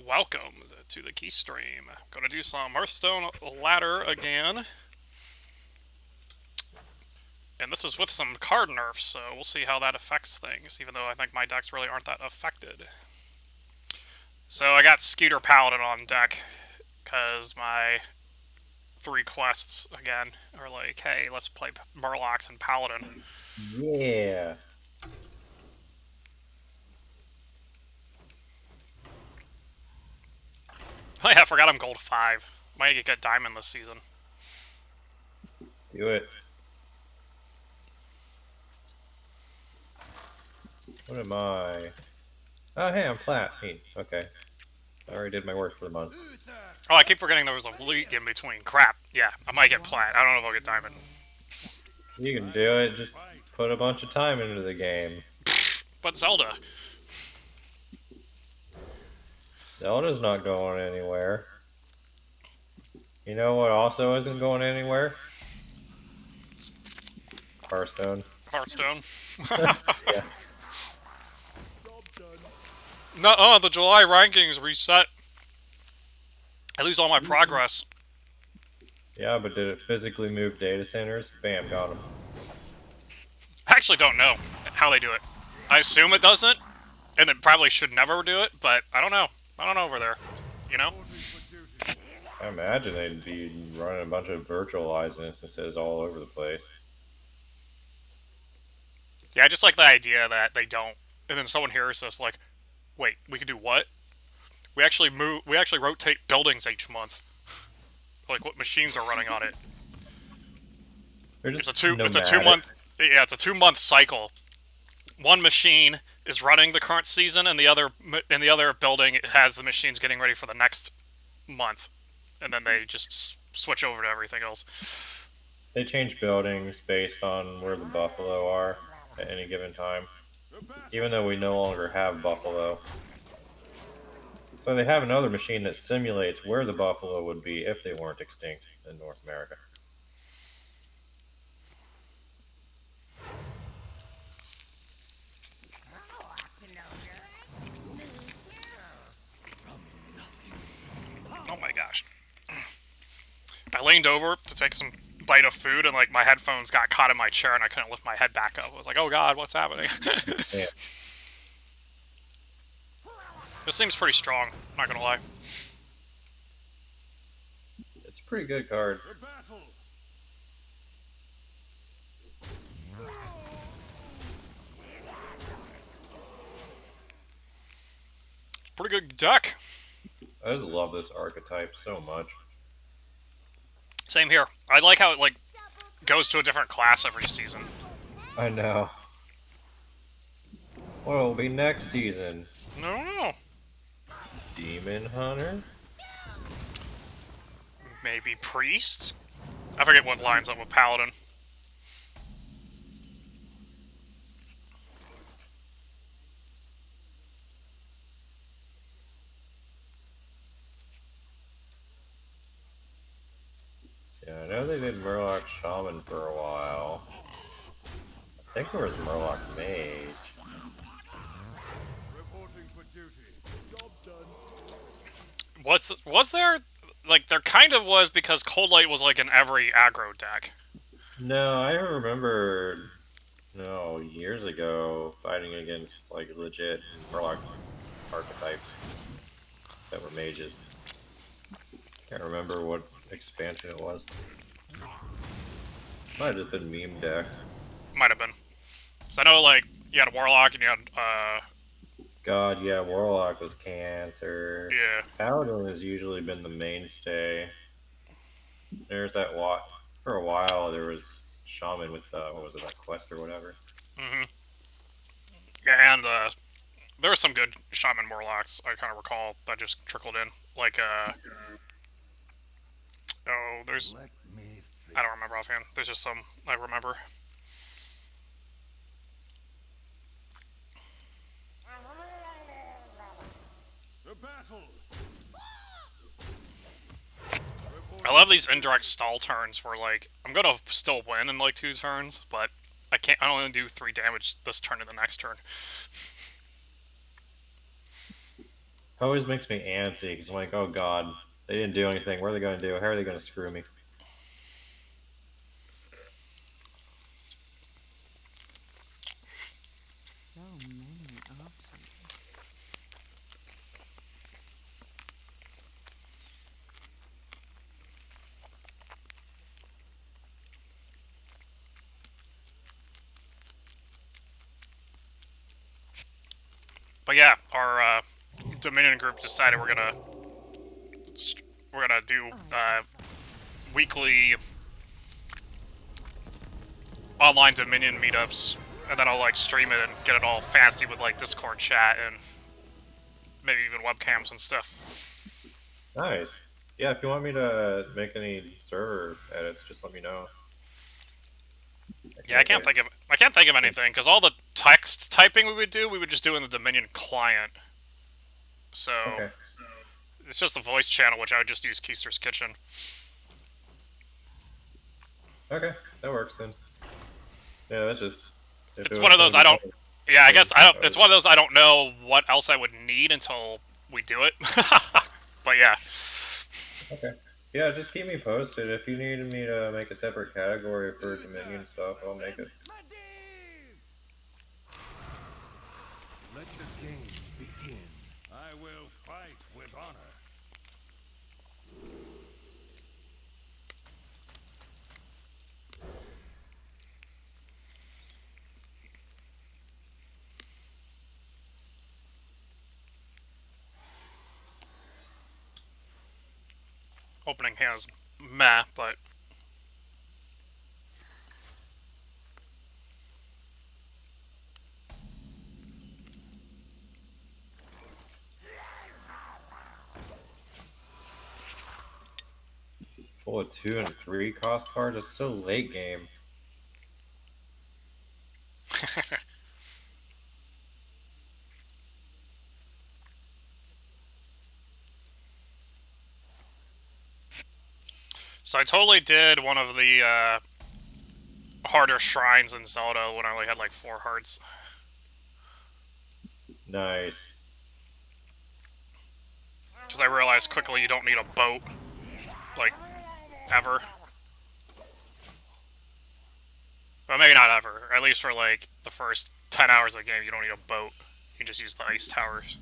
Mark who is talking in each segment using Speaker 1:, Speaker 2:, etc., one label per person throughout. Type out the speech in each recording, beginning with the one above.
Speaker 1: Welcome to the Key Stream. Gonna do some Hearthstone ladder again. And this is with some card nerfs, so we'll see how that affects things, even though I think my decks really aren't that affected. So I got Skeeter Paladin on deck, because my 3 quests, again, are like, hey, let's play Murlocs and Paladin.
Speaker 2: Yeah.
Speaker 1: Oh yeah, I forgot I'm gold 5. Might get diamond this season.
Speaker 2: Do it. What am I? Oh, hey, I'm flat. Hey, okay. I already did my work for the month.
Speaker 1: Oh, I keep forgetting there was a league in between. Crap. Yeah, I might get plat. I don't know if I'll get diamond.
Speaker 2: You can do it. Just put a bunch of time into the game.
Speaker 1: But Zelda.
Speaker 2: Zelda's not going anywhere. You know what also isn't going anywhere? Hearthstone.
Speaker 1: Hearthstone.
Speaker 2: Yeah.
Speaker 1: No, the July rankings reset. I lose all my progress.
Speaker 2: Yeah, but did it physically move data centers? Bam, got him.
Speaker 1: I actually don't know how they do it. I assume it doesn't, and it probably should never do it, but I don't know. I don't know over there. You know?
Speaker 2: I imagine they'd be running a bunch of virtualized instances all over the place.
Speaker 1: Yeah, I just like the idea that they don't. And then someone hears this like, wait, we can do what? We actually rotate buildings each month. Like what machines are running on it.
Speaker 2: They're
Speaker 1: It's
Speaker 2: just nomadic.
Speaker 1: a 2 month yeah, it's a 2 month cycle. One machine is running the current season, and the other building has the machines getting ready for the next month, and then they just switch over to everything else.
Speaker 2: They change buildings based on where the buffalo are at any given time, even though we no longer have buffalo. So they have another machine that simulates where the buffalo would be if they weren't extinct in North America.
Speaker 1: Oh my gosh. I leaned over to take some bite of food, and like my headphones got caught in my chair, and I couldn't lift my head back up. I was like, oh god, what's happening?
Speaker 2: Yeah.
Speaker 1: This seems pretty strong, not gonna lie.
Speaker 2: It's a pretty good card.
Speaker 1: Pretty good deck.
Speaker 2: I just love this archetype so much.
Speaker 1: Same here. I like how it like goes to a different class every season.
Speaker 2: I know. What will be next season?
Speaker 1: No.
Speaker 2: Demon Hunter?
Speaker 1: Maybe Priest? I forget what lines up with Paladin.
Speaker 2: Yeah, I know they did Murloc Shaman for a while. I think there was Murloc Mage.
Speaker 1: Was there? Like, there kind of was, because Cold Light was like in every aggro deck.
Speaker 2: No, I remember, no, years ago fighting against like legit Murloc archetypes that were mages. Can't remember what expansion it was. Might have just been meme decked.
Speaker 1: Might have been. So I know, like, you had a Warlock and you had,
Speaker 2: God, yeah, Warlock was cancer.
Speaker 1: yeah.
Speaker 2: Paladin has usually been the mainstay. There's that for a while there was Shaman with what was it, that quest or whatever.
Speaker 1: Yeah, and, there were some good Shaman Warlocks, I kind of recall, that just trickled in. Like, oh, there's, I don't remember offhand. There's just some I remember. I love these indirect stall turns where, like, I'm gonna still win in, like, 2 turns, but I only do 3 damage this turn and the next turn.
Speaker 2: always makes me antsy because I'm like, oh god, they didn't do anything. What are they going to do? How are they going to screw me?
Speaker 3: So many options.
Speaker 1: But yeah, our Dominion group decided we're gonna do weekly online Dominion meetups, and then I'll like stream it and get it all fancy with like Discord chat and maybe even webcams and stuff.
Speaker 2: Nice. Yeah, if you want me to make any server edits, just let me know. I can
Speaker 1: Yeah, I
Speaker 2: make
Speaker 1: can't
Speaker 2: it.
Speaker 1: think of anything because all the text typing we would just do in the Dominion client. So
Speaker 2: Okay.
Speaker 1: it's just the voice channel, which I would just use Keister's Kitchen.
Speaker 2: Okay, that works then. Yeah, that's just if it
Speaker 1: It's
Speaker 2: was
Speaker 1: one of
Speaker 2: going
Speaker 1: those
Speaker 2: to be
Speaker 1: I don't.
Speaker 2: something
Speaker 1: Yeah, I guess
Speaker 2: crazy,
Speaker 1: I don't.
Speaker 2: I
Speaker 1: It's
Speaker 2: would.
Speaker 1: one of those I don't know what else I would need until we do it. But yeah,
Speaker 2: Okay. Yeah, just keep me posted. If you need me to make a separate category for Dominion stuff, I'll make it.
Speaker 4: Let the games begin. I will fight with honor.
Speaker 1: opening hands, meh. But
Speaker 2: Full of 2 and 3 cost cards. It's so late game.
Speaker 1: so I totally did one of the harder shrines in Zelda when I only had like 4 hearts.
Speaker 2: Nice.
Speaker 1: Because I realized quickly you don't need a boat, like, ever. Well, maybe not ever. At least for, like, the first 10 hours of the game, you don't need a boat. You can just use the ice towers.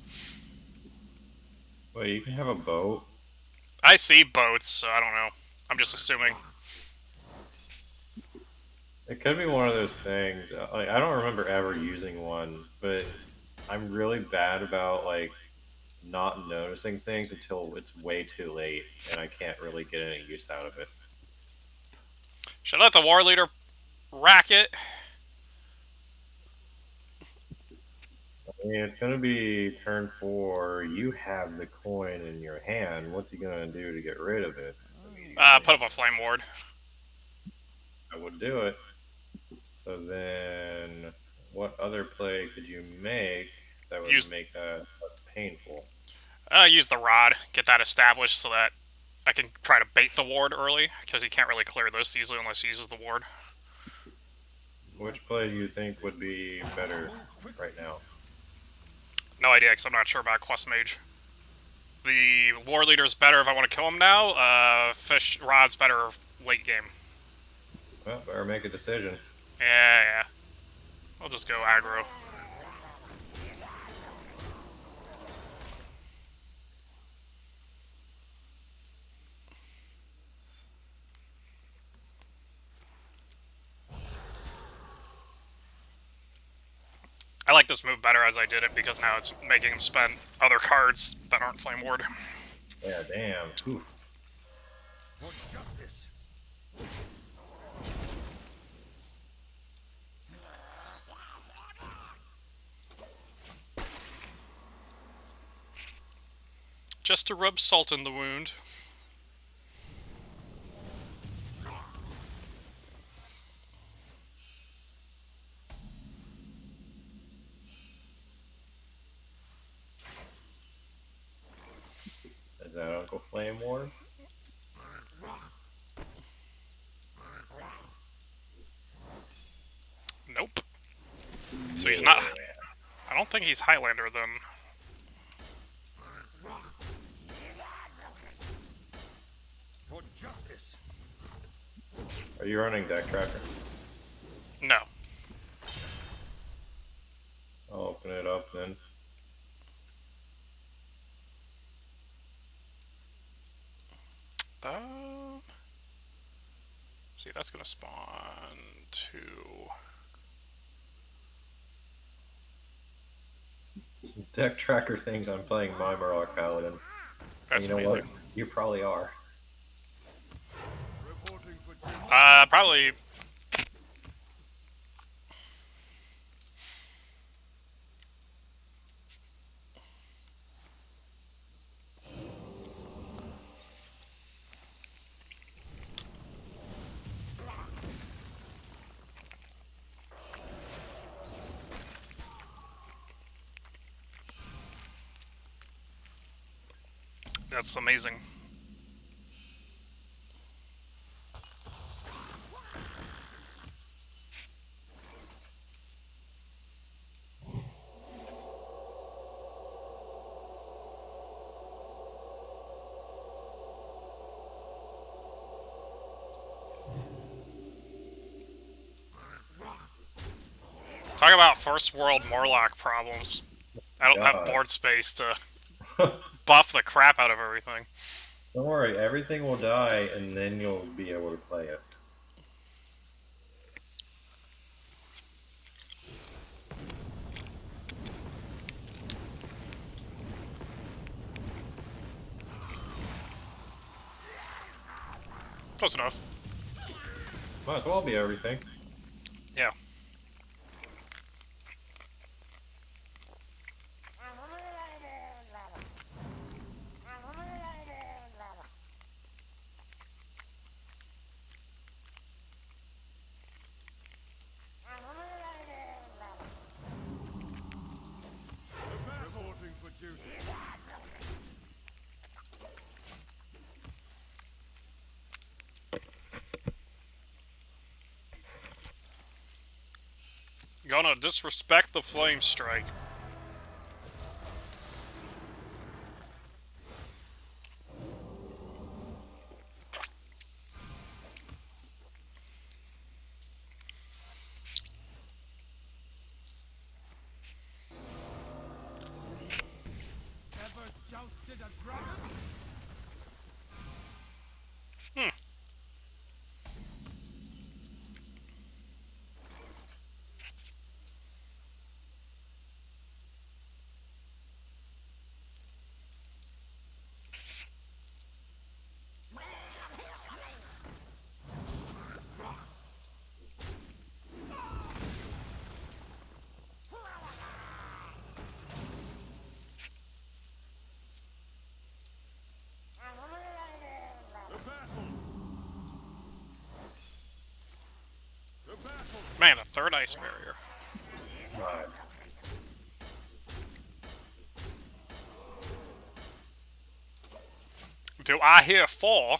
Speaker 2: Wait, you can have a boat?
Speaker 1: I see boats, so I don't know. I'm just assuming.
Speaker 2: It could be one of those things. Like, I don't remember ever using one, but I'm really bad about like not noticing things until it's way too late, and I can't really get any use out of it.
Speaker 1: Should I let the war leader rack it?
Speaker 2: I mean, it's gonna be turn 4. You have the coin in your hand. What's he gonna do to get rid of it immediately?
Speaker 1: Put up a flame ward.
Speaker 2: I would do it. So then, what other play could you make that would
Speaker 1: Use
Speaker 2: make that less painful?
Speaker 1: use the rod. Get that established so that I can try to bait the ward early, because he can't really clear this easily unless he uses the ward.
Speaker 2: Which play do you think would be better right now?
Speaker 1: No idea, because I'm not sure about Quest Mage. The war leader's better if I want to kill him now. Fish rod's better late game.
Speaker 2: Well, better make a decision.
Speaker 1: Yeah. I'll just go aggro. I like this move better as I did it because now it's making him spend other cards that aren't Flame Ward.
Speaker 2: Yeah, damn. Oof.
Speaker 4: For justice.
Speaker 1: Just to rub salt in the wound.
Speaker 2: Is that Uncle Flame War?
Speaker 1: Nope. So he's not. I don't think he's Highlander then.
Speaker 4: justice.
Speaker 2: Are you running deck tracker?
Speaker 1: No.
Speaker 2: I'll open it up then.
Speaker 1: See, that's gonna spawn 2.
Speaker 2: Deck tracker things. I'm playing my Murloc Paladin.
Speaker 1: That's
Speaker 2: And you know
Speaker 1: amazing.
Speaker 2: what? You probably are.
Speaker 4: Reporting for duty.
Speaker 1: Probably. That's amazing. Talk about first world Murloc problems. I don't have
Speaker 2: God.
Speaker 1: board space to buff the crap out of everything.
Speaker 2: Don't worry, everything will die, and then you'll be able to play it.
Speaker 1: Close enough.
Speaker 2: Might as well be everything.
Speaker 1: Yeah.
Speaker 4: Reporting for duty.
Speaker 1: Gonna disrespect the flame strike.
Speaker 4: Ever jousted a dragon? The battle. The battle.
Speaker 1: Man, a third ice barrier.
Speaker 2: Right.
Speaker 1: Do I hear 4?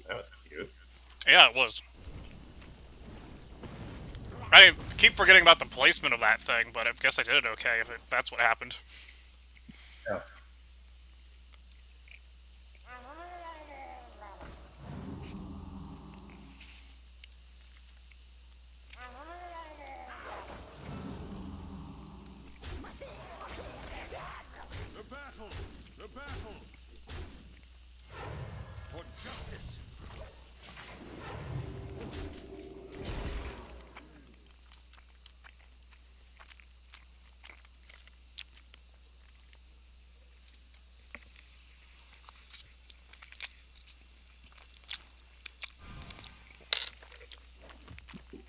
Speaker 2: That was cute.
Speaker 1: Yeah, it was. I keep forgetting about the placement of that thing, but I guess I did it okay if that's what happened.
Speaker 2: Yeah.
Speaker 4: The battle. The battle. For justice.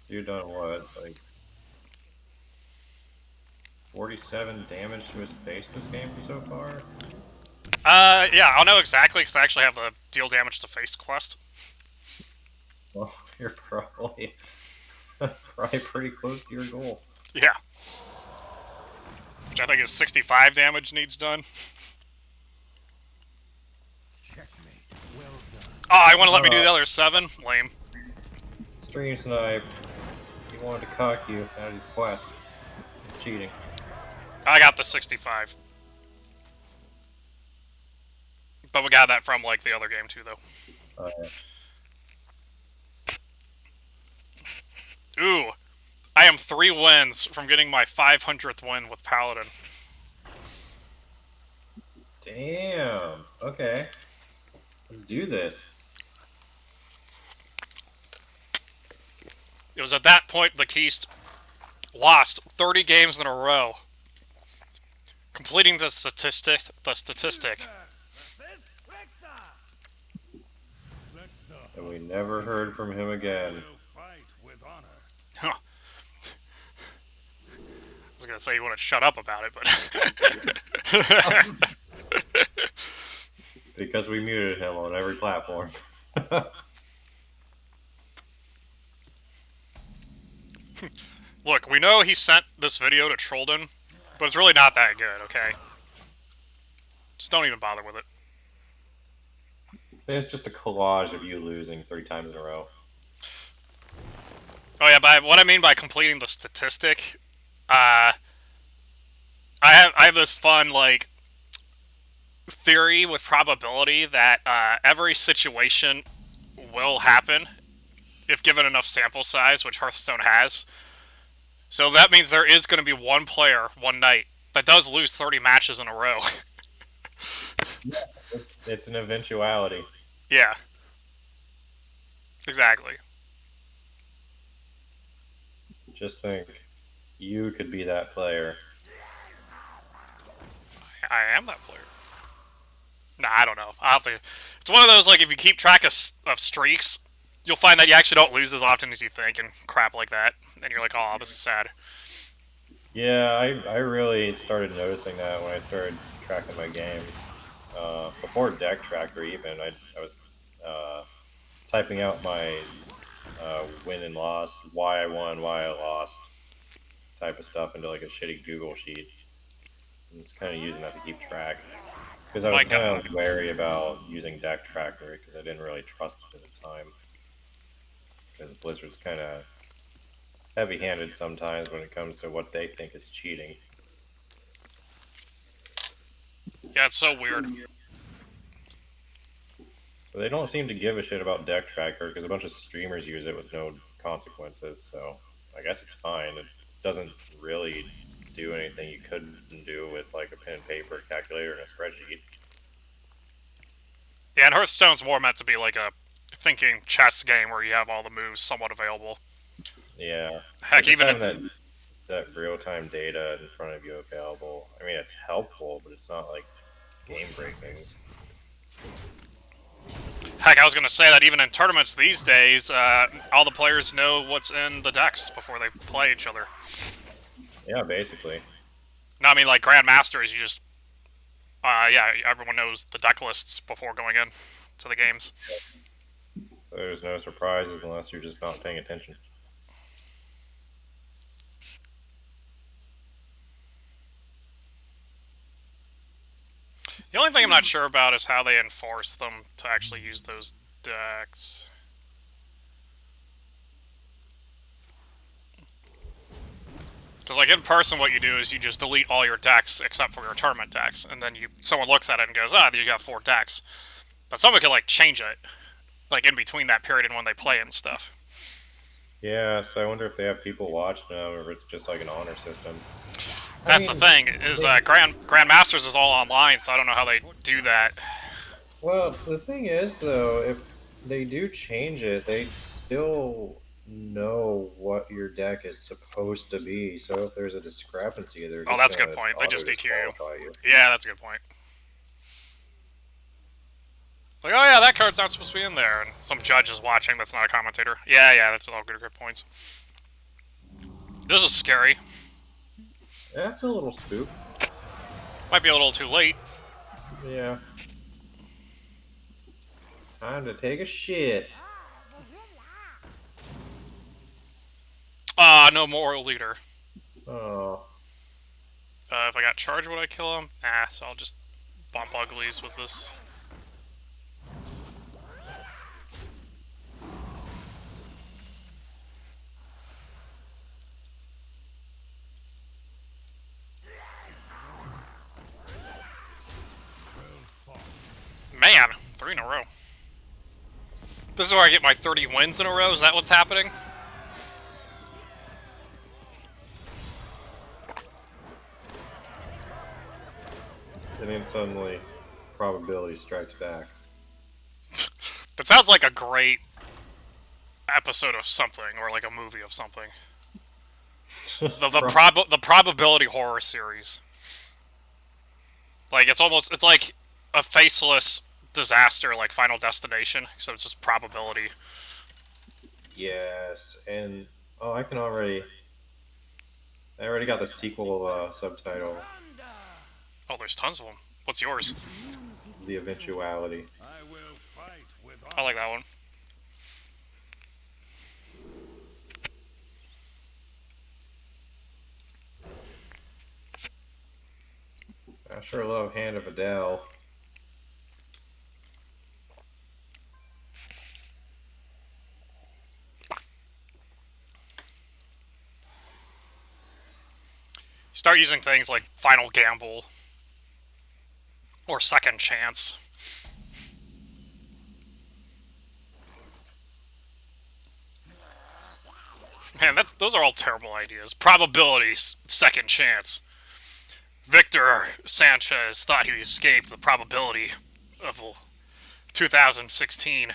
Speaker 2: So you've done what? Like 47 damage to his face this game so far?
Speaker 1: Yeah, I'll know exactly because I actually have a deal damage to face quest.
Speaker 2: Well, you're probably pretty close to your goal.
Speaker 1: Yeah. Which I think is 65 damage needs done.
Speaker 4: Checkmate. Well done.
Speaker 1: Oh, I want to let me do the other 7? Lame.
Speaker 2: stream snipe. He wanted to cock you out of your quest. Cheating.
Speaker 1: I got the 65. But we got that from, like, the other game, too, though. Ooh. I am 3 wins from getting my 500th win with Paladin.
Speaker 2: Damn. Okay. Let's do this.
Speaker 1: It was at that point TheKiest lost 30 games in a row. Completing the statistic.
Speaker 2: And we never heard from him again.
Speaker 1: Huh. I was gonna say you want to shut up about it, but
Speaker 2: Because we muted him on every platform.
Speaker 1: look, we know he sent this video to Trollden, but it's really not that good, okay? Just don't even bother with it.
Speaker 2: It's just a collage of you losing 3 times in a row.
Speaker 1: Oh yeah, but what I mean by completing the statistic, I have this fun, like, theory with probability that every situation will happen if given enough sample size, which Hearthstone has. So that means there is going to be one player, one night, that does lose 30 matches in a row.
Speaker 2: It's an eventuality.
Speaker 1: Yeah. Exactly.
Speaker 2: Just think, you could be that player.
Speaker 1: I am that player. Nah, I don't know. I'll have to. It's one of those, like, if you keep track of streaks, you'll find that you actually don't lose as often as you think and crap like that. And you're like, oh, this is sad.
Speaker 2: Yeah, I really started noticing that when I started tracking my games. Before Deck Tracker even, I was typing out my win and loss, why I won, why I lost, type of stuff into like a shitty Google sheet. And it's kind of using that to keep track. Because I was kind of wary about using Deck Tracker because I didn't really trust it at the time. Because Blizzard's kind of heavy-handed sometimes when it comes to what they think is cheating.
Speaker 1: Yeah, it's so weird.
Speaker 2: But they don't seem to give a shit about Deck Tracker because a bunch of streamers use it with no consequences, so I guess it's fine. It doesn't really do anything you couldn't do with like a pen and paper calculator and a spreadsheet.
Speaker 1: Yeah, and Hearthstone's more meant to be like a thinking chess game where you have all the moves somewhat available.
Speaker 2: Yeah.
Speaker 1: Heck, even
Speaker 2: having that real-time data in front of you available, I mean, it's helpful, but it's not like game-breaking.
Speaker 1: Heck, I was going to say that even in tournaments these days, all the players know what's in the decks before they play each other.
Speaker 2: Yeah, basically.
Speaker 1: No, I mean, like, Grandmasters, you just... yeah, everyone knows the deck lists before going in to the games.
Speaker 2: There's no surprises unless you're just not paying attention.
Speaker 1: The only thing I'm not sure about is how they enforce them to actually use those decks. Because, like, in person, what you do is you just delete all your decks except for your tournament decks, and then someone looks at it and goes, you got 4 decks. But someone could, like, change it, like, in between that period and when they play and stuff.
Speaker 2: Yeah, so I wonder if they have people watching them, or if it's just like an honor system.
Speaker 1: That's the thing, is Grandmasters is all online, so I don't know how they do that.
Speaker 2: Well, the thing is, though, if they do change it, they still know what your deck is supposed to be. So if there's a discrepancy, they're just
Speaker 1: that's a good point. They just DQ
Speaker 2: you.
Speaker 1: Yeah, that's a good point. Like, oh yeah, that card's not supposed to be in there, and some judge is watching that's not a commentator. Yeah, that's all good points. This is scary.
Speaker 2: That's a little spook.
Speaker 1: Might be a little too late.
Speaker 2: Yeah. Time to take a shit.
Speaker 1: No moral leader.
Speaker 2: Oh.
Speaker 1: If I got charged, would I kill him? So I'll just bump uglies with this. Man, 3 in a row. This is where I get my 30 wins in a row. Is that what's happening?
Speaker 2: And then suddenly, probability strikes back.
Speaker 1: That sounds like a great episode of something, or like a movie of something. The probability horror series. Like it's like a faceless disaster, like Final Destination, except it's just probability.
Speaker 2: Yes, and oh, I already got the sequel subtitle,
Speaker 1: Oh, there's tons of them. What's yours?
Speaker 2: The Eventuality.
Speaker 4: I will fight with
Speaker 1: I like that one.
Speaker 2: I sure love Hand of Adele.
Speaker 1: Start using things like Final Gamble or Second Chance. Man, those are all terrible ideas. Probabilities, Second Chance. Victor Sanchez thought he escaped the probability of 2016.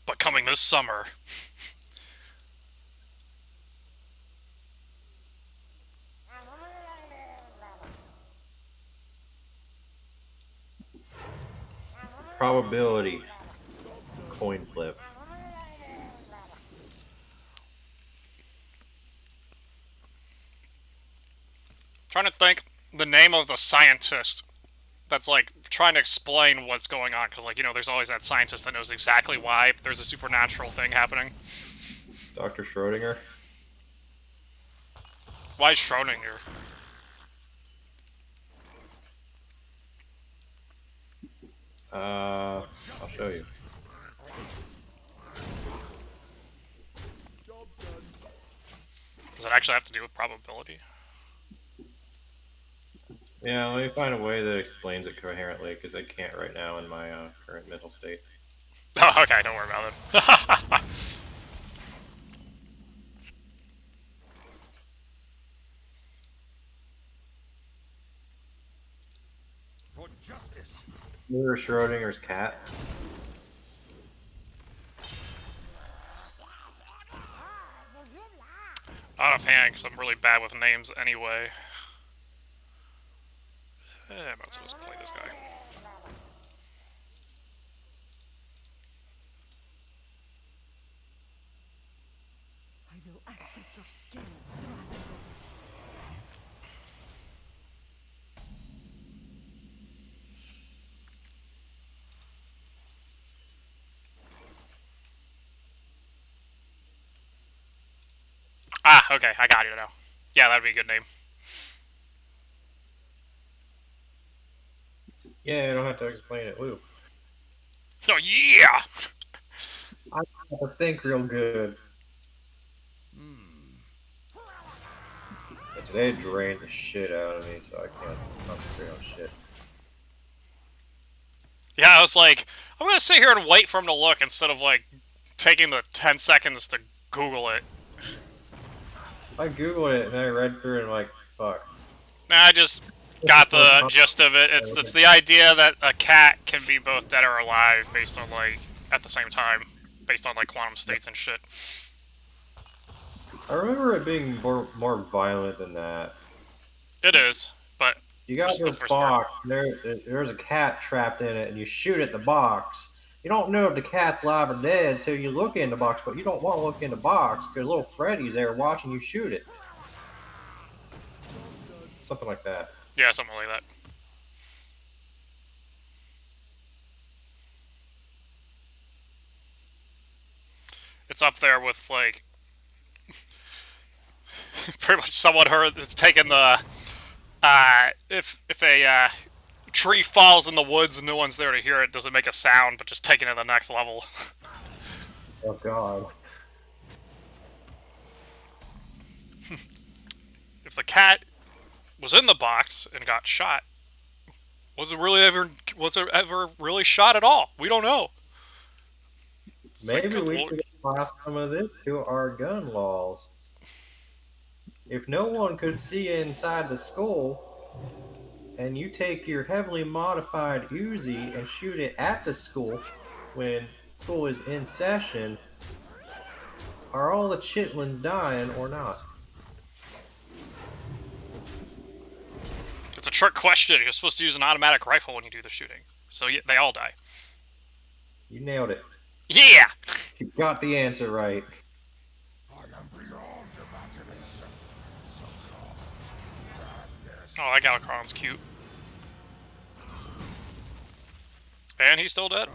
Speaker 1: But coming this summer.
Speaker 2: Probability. Coin flip.
Speaker 1: Trying to think the name of the scientist that's like trying to explain what's going on, because like, you know, there's always that scientist that knows exactly why there's a supernatural thing happening.
Speaker 2: Dr. Schrodinger.
Speaker 1: Why is Schrodinger?
Speaker 2: I'll show you.
Speaker 1: Does it actually have to do with probability?
Speaker 2: Yeah, let me find a way that explains it coherently, because I can't right now in my current mental state.
Speaker 1: Oh, okay, don't worry about it.
Speaker 4: for justice.
Speaker 2: Remember Schrodinger's cat?
Speaker 1: Not a fan, because I'm really bad with names anyway. I'm not supposed to play this guy.
Speaker 3: I will access your skill.
Speaker 1: Ah, okay, I got you now. Yeah, that'd be a good name.
Speaker 2: Yeah, I don't have to explain it. Woo.
Speaker 1: Oh, yeah!
Speaker 2: I have to think real good. But today drained the shit out of me, so I can't concentrate on shit.
Speaker 1: Yeah, I was like, I'm gonna sit here and wait for him to look instead of, like, taking the 10 seconds to Google it.
Speaker 2: I googled it and I read through it and I'm like, fuck.
Speaker 1: Nah, I just got the gist of it. It's the idea that a cat can be both dead or alive based on, like, at the same time. Based on, like, quantum states and shit.
Speaker 2: I remember it being more violent than that.
Speaker 1: It is, but
Speaker 2: You got
Speaker 1: just the
Speaker 2: this
Speaker 1: first part.
Speaker 2: box, there's a cat trapped in it, and you shoot at the box. You don't know if the cat's alive or dead until you look in the box, but you don't want to look in the box because little Freddy's there watching you shoot it. Something like that.
Speaker 1: Yeah, something like that. It's up there with, like, pretty much someone heard that's taken the, if a tree falls in the woods and no one's there to hear it, doesn't make a sound, but just taking it to the next level.
Speaker 2: Oh god.
Speaker 1: If the cat was in the box and got shot, Was it ever really shot at all? We don't know. It's like,
Speaker 2: Maybe
Speaker 1: good
Speaker 2: we
Speaker 1: lord.
Speaker 2: should apply some of this to our gun laws. If no one could see inside the school, and you take your heavily modified Uzi and shoot it at the school when school is in session, are all the chitlins dying or not?
Speaker 1: It's a trick question. You're supposed to use an automatic rifle when you do the shooting. So yeah, they all die.
Speaker 2: You nailed it.
Speaker 1: Yeah!
Speaker 2: You got the answer right.
Speaker 1: Oh, that Galacron's cute. And he's still dead.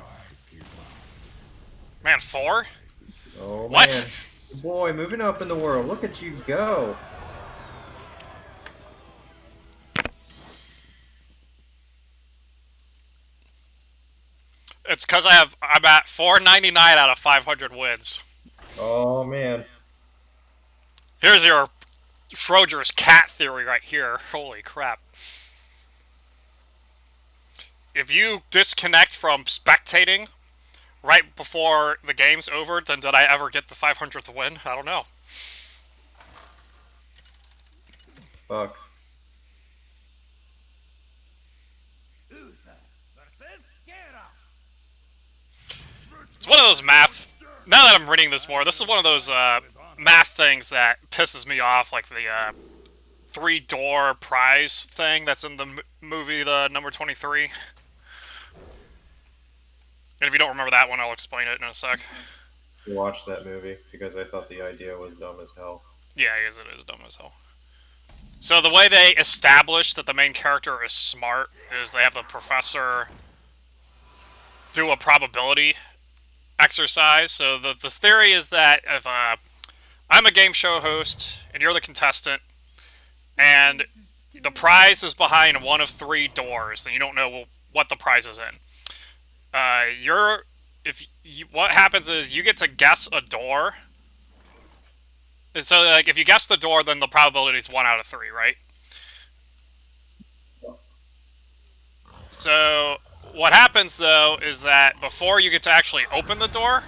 Speaker 1: Man, 4?
Speaker 2: Oh
Speaker 1: What?
Speaker 2: man. Boy, moving up in the world. Look at you go.
Speaker 1: It's because I'm at 499 out of 500 wins.
Speaker 2: Oh man.
Speaker 1: Here's your Schrodinger's cat theory right here. Holy crap. If you disconnect from spectating right before the game's over, then did I ever get the 500th win? I don't know.
Speaker 2: Fuck.
Speaker 1: It's one of those math... Now that I'm reading this more, this is one of those math things that pisses me off, like the 3-door prize thing that's in the movie, the number 23. And if you don't remember that one, I'll explain it in a sec.
Speaker 2: I watched that movie because I thought the idea was dumb as hell.
Speaker 1: Yeah, it is dumb as hell. So the way they establish that the main character is smart is they have the professor do a probability exercise. So the theory is that if I'm a game show host and you're the contestant, and the prize is behind one of 3 doors, and you don't know what the prize is in. What happens is you get to guess a door. And so, like, if you guess the door, then the probability is 1 out of 3, right? So what happens though is that before you get to actually open the door,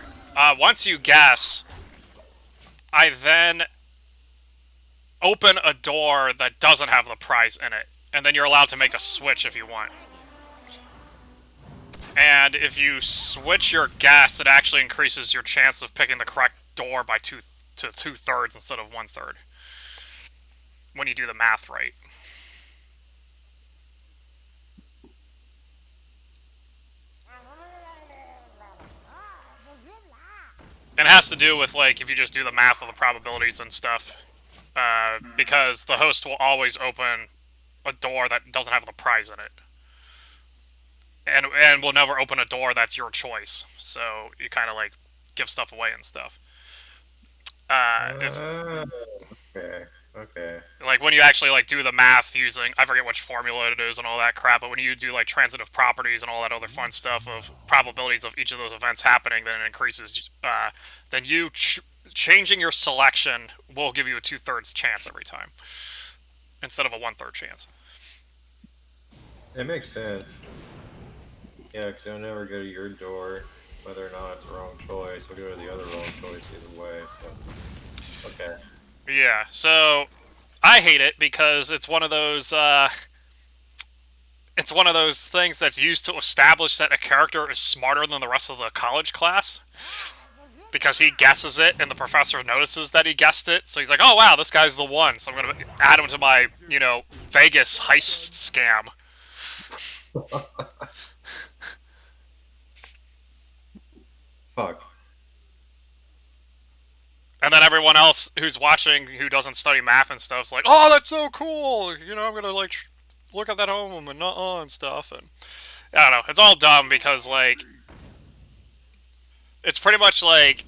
Speaker 1: once you guess, I then open a door that doesn't have the prize in it, and then you're allowed to make a switch if you want. And if you switch your guess, it actually increases your chance of picking the correct door by 2/3 instead of 1/3 when you do the math right. And it has to do with, like, if you just do the math of the probabilities and stuff. Because the host will always open a door that doesn't have the prize in it. And will never open a door that's your choice. So you kind of, like, give stuff away and stuff.
Speaker 2: Okay.
Speaker 1: Like, when you actually, like, do the math using, I forget which formula it is and all that crap, but when you do, like, transitive properties and all that other fun stuff of probabilities of each of those events happening, then it increases, then you changing your selection will give you a 2/3 chance every time, instead of a 1/3 chance.
Speaker 2: It makes sense. Yeah, because you'll never go to your door, whether or not it's the wrong choice. We'll go to the other wrong choice either way, so... Okay.
Speaker 1: Yeah, so I hate it because it's one of those things that's used to establish that a character is smarter than the rest of the college class. Because he guesses it and the professor notices that he guessed it, so he's like, oh wow, this guy's the one, so I'm gonna add him to my, Vegas heist scam.
Speaker 2: Fuck.
Speaker 1: And then everyone else who's watching, who doesn't study math and stuff, is like, oh, that's so cool! I'm gonna, like, look at that home and and stuff. And I don't know. It's all dumb because, like, it's pretty much like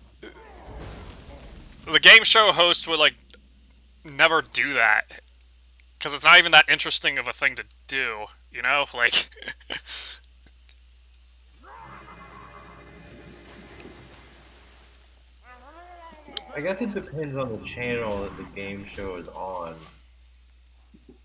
Speaker 1: the game show host would, like, never do that. Because it's not even that interesting of a thing to do, Like...
Speaker 2: I guess it depends on the channel that the game show is on.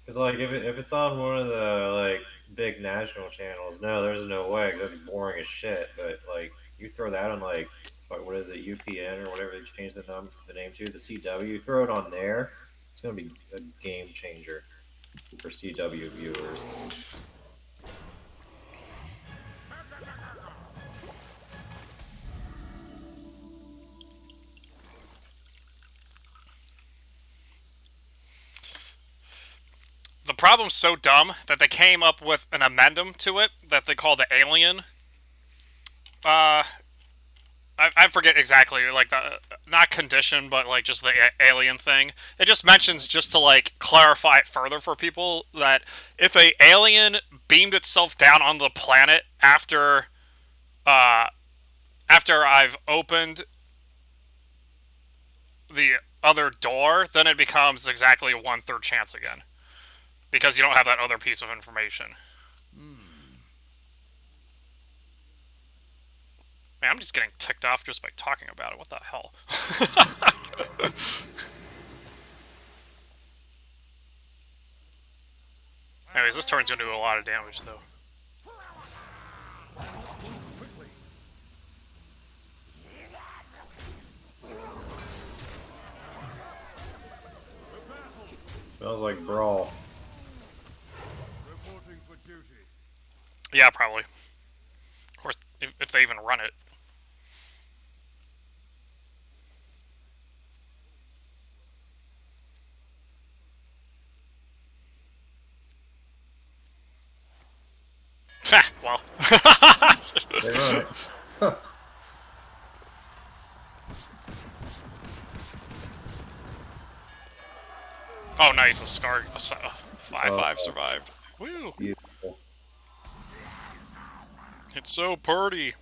Speaker 2: Because like if it's on one of the like big national channels, no, there's no way. 'Cause that's boring as shit. But like you throw that on like what is it, UPN or whatever they changed the name to, the CW. You throw it on there, it's gonna be a game changer for CW viewers.
Speaker 1: The problem's so dumb that they came up with an amendum to it that they call the Alien. Uh, I forget exactly, like, the, not condition, but, like, just the alien thing. It just mentions, just to, like, clarify it further for people, that if a alien beamed itself down on the planet uh, after I've opened the other door, then it becomes exactly a one-third chance again. Because you don't have that other piece of information. Man, I'm just getting ticked off just by talking about it. What the hell? Anyways, this turn's gonna do a lot of damage, though.
Speaker 2: Smells like brawl.
Speaker 4: Reporting for duty.
Speaker 1: Yeah, probably. Of course, if they even run it. Well.
Speaker 2: They run it. Huh.
Speaker 1: Oh, nice. A scar. A 5-5 survived. Woo!
Speaker 2: Beautiful.
Speaker 1: It's so pretty.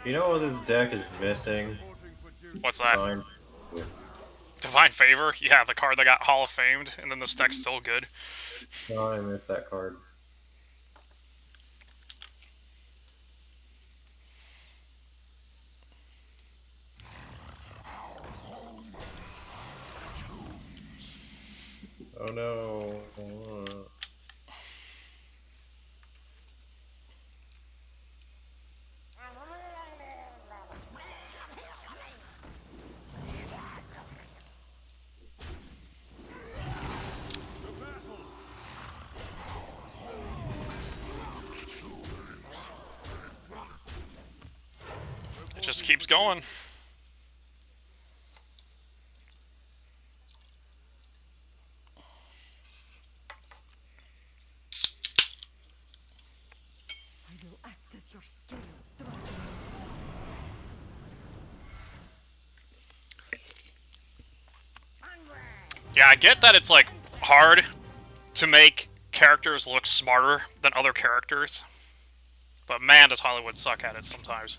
Speaker 2: You know what this deck is missing?
Speaker 4: Reporting for duty.
Speaker 1: What's that?
Speaker 2: Fine.
Speaker 1: Divine Favor? Yeah, the card that got Hall of Famed, and then this deck's still good.
Speaker 2: No, I missed that card. Oh no.
Speaker 1: It just keeps going.
Speaker 3: I will act as your skill, dragon.
Speaker 1: Yeah, I get that it's, like, hard to make characters look smarter than other characters. But man, does Hollywood suck at it sometimes.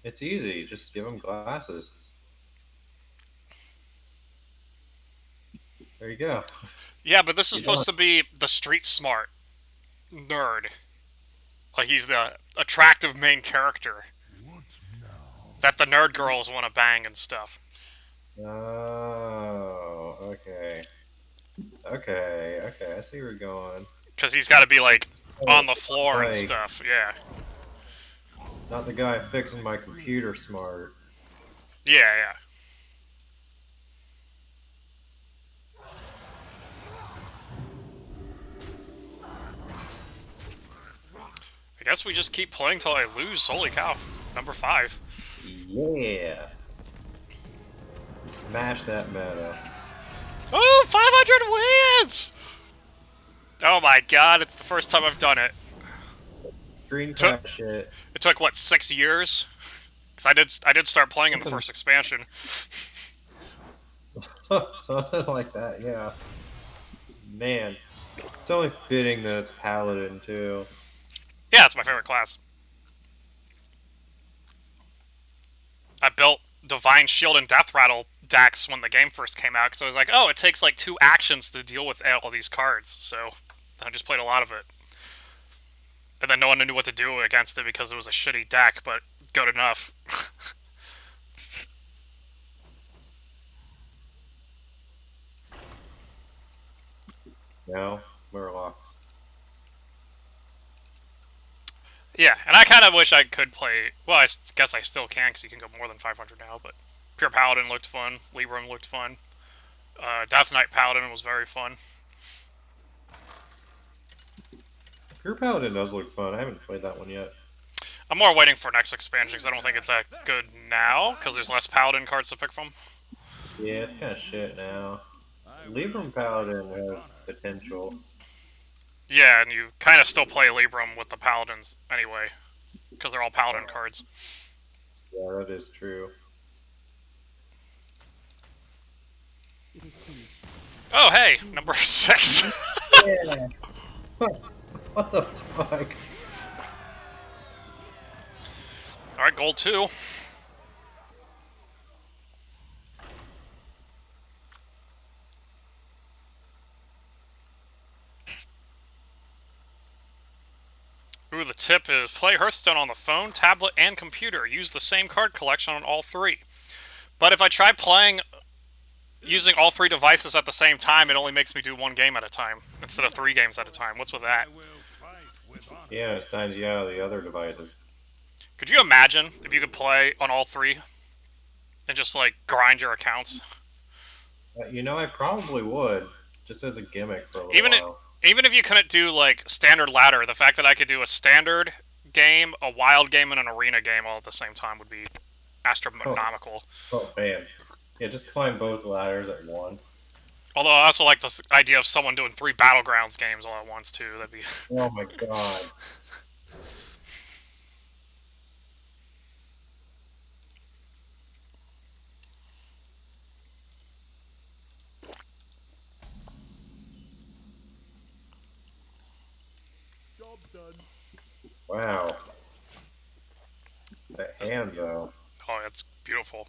Speaker 2: It's easy. Just give them glasses. There you go.
Speaker 1: Yeah, but this is
Speaker 2: You
Speaker 1: supposed to be the street smart nerd. Like, he's the attractive main character that the nerd girls want to bang and stuff.
Speaker 2: Oh, okay. Okay, I see where you're going.
Speaker 1: Because he's got to be, like, on the floor and
Speaker 2: Like-
Speaker 1: stuff, yeah.
Speaker 2: Not the guy fixing my computer smart.
Speaker 1: Yeah, yeah. I guess we just keep playing till I lose. Holy cow. Number 5.
Speaker 2: Yeah. Smash that meta.
Speaker 1: Oh, 500 wins! Oh my god, it's the first time I've done it.
Speaker 2: Green
Speaker 1: Took-
Speaker 2: pack shit.
Speaker 1: It took, what, 6 years? Because I did start playing in the first expansion.
Speaker 2: Something like that, yeah. Man. It's only fitting that it's Paladin, too.
Speaker 1: Yeah, it's my favorite class. I built Divine Shield and Death Rattle decks when the game first came out, because I was like, oh, it takes like 2 actions to deal with all these cards, so I just played a lot of it. And then no one knew what to do against it because it was a shitty deck, but good enough.
Speaker 2: No, Murlocs.
Speaker 1: Yeah, and I kind of wish I could play. Well, guess I still can because you can go more than 500 now. But Pure Paladin looked fun. Libram looked fun. Death Knight Paladin was very fun.
Speaker 2: Pure Paladin does look fun. I haven't played that one yet.
Speaker 1: I'm more waiting for next expansion because I don't think it's that good now because there's less Paladin cards to pick from.
Speaker 2: Yeah, it's kind of shit now.
Speaker 4: I will
Speaker 2: Libram
Speaker 4: fight
Speaker 2: Paladin
Speaker 4: with
Speaker 2: has
Speaker 4: honor.
Speaker 2: potential.
Speaker 1: Yeah, and you kind of still play Libram with the Paladins anyway because they're all Paladin cards.
Speaker 2: Yeah, that is true.
Speaker 3: It is finished.
Speaker 1: Oh, hey, number 6.
Speaker 2: Yeah. What the fuck?
Speaker 1: Alright, gold 2. Ooh, the tip is play Hearthstone on the phone, tablet, and computer. Use the same card collection on all 3. But if I try playing using all 3 devices at the same time, it only makes me do 1 game at a time instead of 3 games at a time. What's with that?
Speaker 4: I will fight with honor.
Speaker 2: Yeah, it signs you out of the other devices.
Speaker 1: Could you imagine if you could play on all 3 and just like grind your accounts?
Speaker 2: You know, I probably would, just as a gimmick for a little
Speaker 1: Even
Speaker 2: while.
Speaker 1: even if you couldn't do like standard ladder, the fact that I could do a standard game, a wild game, and an arena game all at the same time would be astronomical.
Speaker 2: Oh man, yeah, just climb both ladders at once.
Speaker 1: Although I also like this idea of someone doing 3 battlegrounds games all at once too. That'd be
Speaker 2: Oh my god.
Speaker 4: Job done.
Speaker 2: Wow. The hand though.
Speaker 1: oh, it's beautiful.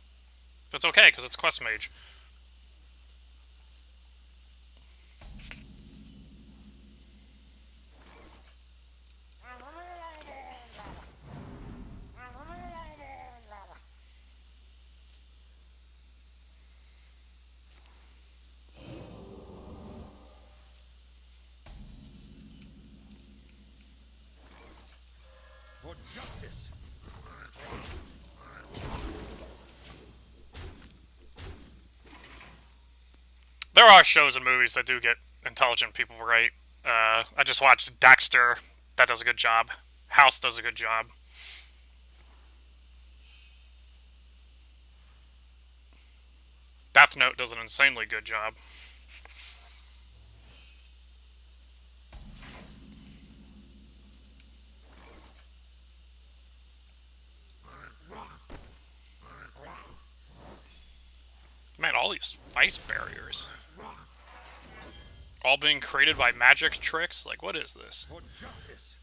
Speaker 1: But it's okay because it's quest mage.
Speaker 4: For justice.
Speaker 1: There are shows and movies that do get intelligent people right. I just watched Dexter. That does a good job. House does a good job. Death Note does an insanely good job. Man, all these ice barriers. All being created by magic tricks? Like, what is this?
Speaker 4: For justice.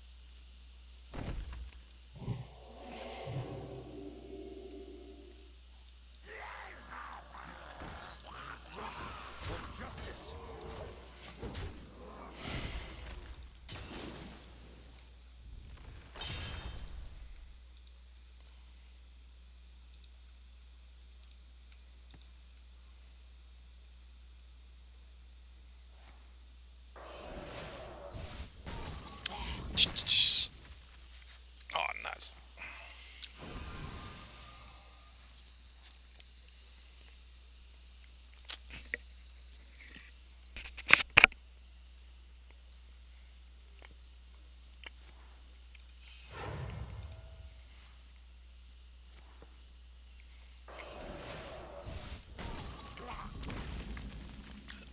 Speaker 4: For justice.
Speaker 1: Oh, nuts.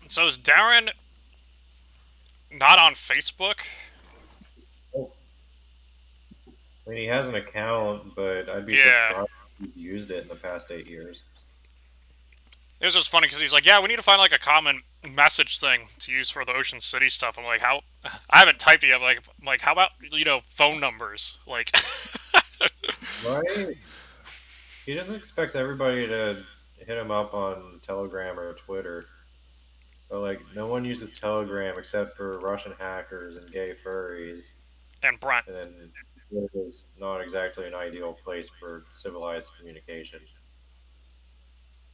Speaker 1: So is Darren not on Facebook?
Speaker 2: Oh. I mean, he has an account, but I'd be
Speaker 1: Yeah.
Speaker 2: surprised if he's used it in the past 8 years.
Speaker 1: It was just funny because he's like, yeah, we need to find like a common message thing to use for the Ocean City stuff. I'm like, how? I haven't typed it yet. I'm like, how about, phone numbers? Like,
Speaker 2: Right? He just expects everybody to hit him up on Telegram or Twitter. But, like, no one uses Telegram except for Russian hackers and gay furries.
Speaker 1: and Brent.
Speaker 2: And then, Discord is not exactly an ideal place for civilized communication.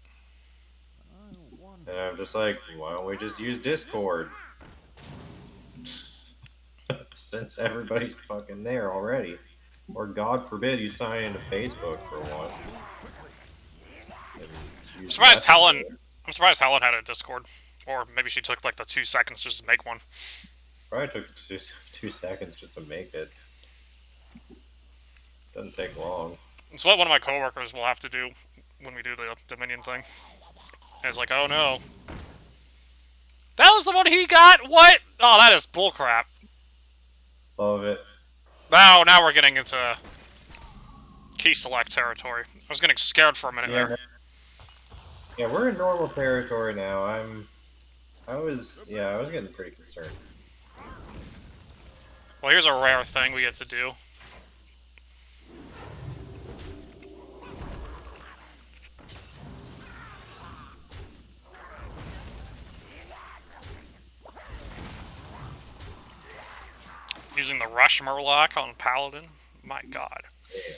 Speaker 4: I wonder.
Speaker 2: And I'm just like, why don't we just use Discord? Since everybody's fucking there already. Or God forbid you sign into Facebook for once. And
Speaker 1: I'm
Speaker 2: use
Speaker 1: surprised Helen.
Speaker 2: Messenger.
Speaker 1: I'm surprised Helen had a Discord, or maybe she took like the 2 seconds just to make one.
Speaker 2: Probably took just 2 seconds just to make it. Doesn't take long.
Speaker 1: It's what one of my coworkers will have to do when we do the Dominion thing. And it's like, oh no, that was the one he got. What? Oh, that is bullcrap.
Speaker 2: Love it.
Speaker 1: Now we're getting into key select territory. I was getting scared for a minute
Speaker 2: Yeah,
Speaker 1: there.
Speaker 2: yeah, we're in normal territory now. I was getting pretty concerned.
Speaker 1: Well, here's a rare thing we get to do. Using the Rush Murloc on Paladin. My god.
Speaker 2: Yeah.